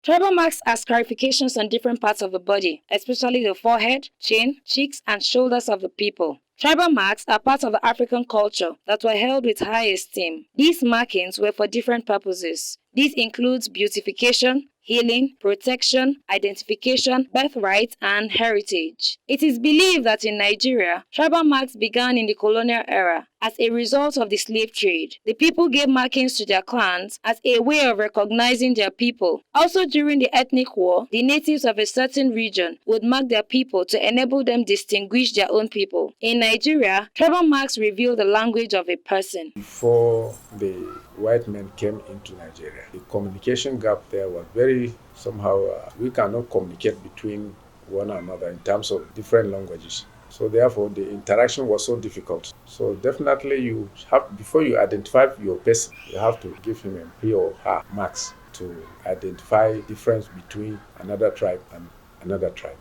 Tribal marks are scarifications on different parts of the body, especially the forehead, chin, cheeks, and shoulders of the people. Tribal marks are part of the African culture that were held with high esteem. These markings were for different purposes. This includes beautification, healing, protection, identification, birthright, and heritage. It is believed that in Nigeria, tribal marks began in the colonial era as a result of the slave trade. The people gave markings to their clans as a way of recognizing their people. Also during the ethnic war, the natives of a certain region would mark their people to enable them distinguish their own people. In Nigeria, tribal marks reveal the language of a person. Before the white men came into Nigeria, the communication gap there was very somehow, we cannot communicate between one another in terms of different languages. So therefore, the interaction was so difficult. So definitely you have, before you identify your person, you have to give him he or her marks to identify difference between another tribe and another tribe.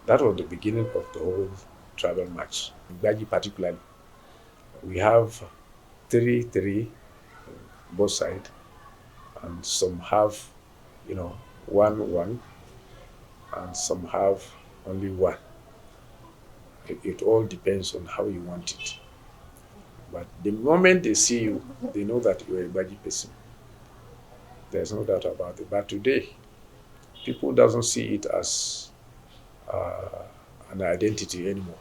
That was the beginning of the whole tribal marks. In Gbaji particularly, we have three, both sides, and some have, one, and some have only one. It all depends on how you want it. But the moment they see you, they know that you're a Gbaji person. There's no doubt about it. But today, people doesn't see it as an identity anymore.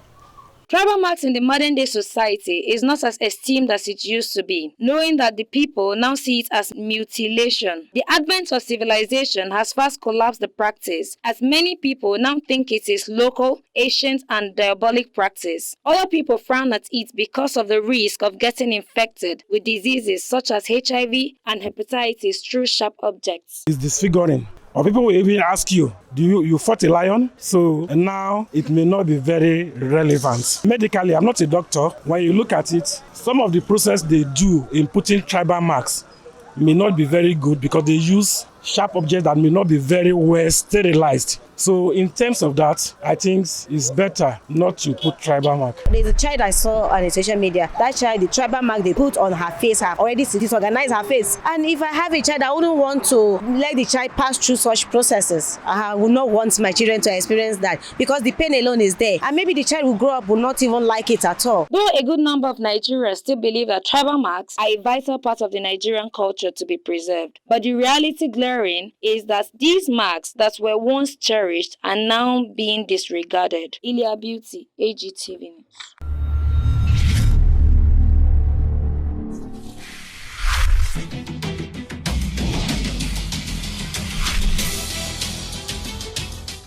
Tribal marks in the modern-day society is not as esteemed as it used to be, knowing that the people now see it as mutilation. The advent of civilization has fast collapsed the practice, as many people now think it is local, ancient, and diabolic practice. Other people frown at it because of the risk of getting infected with diseases such as HIV and hepatitis through sharp objects. It's disfiguring. Or people will even ask you, you fought a lion? So now it may not be very relevant. Medically, I'm not a doctor. When you look at it, some of the process they do in putting tribal marks may not be very good because they use sharp objects that may not be very well sterilized. So in terms of that, I think it's better not to put tribal mark. There's a child I saw on social media. That child, the tribal mark they put on her face have already disorganized her face. And if I have a child, I wouldn't want to let the child pass through such processes. I would not want my children to experience that because the pain alone is there. And maybe the child will grow up will not even like it at all. Though a good number of Nigerians still believe that tribal marks are a vital part of the Nigerian culture to be preserved. But the reality glaring is that these marks that were once cherished are now being disregarded. Ilia Beauty, AGTV News.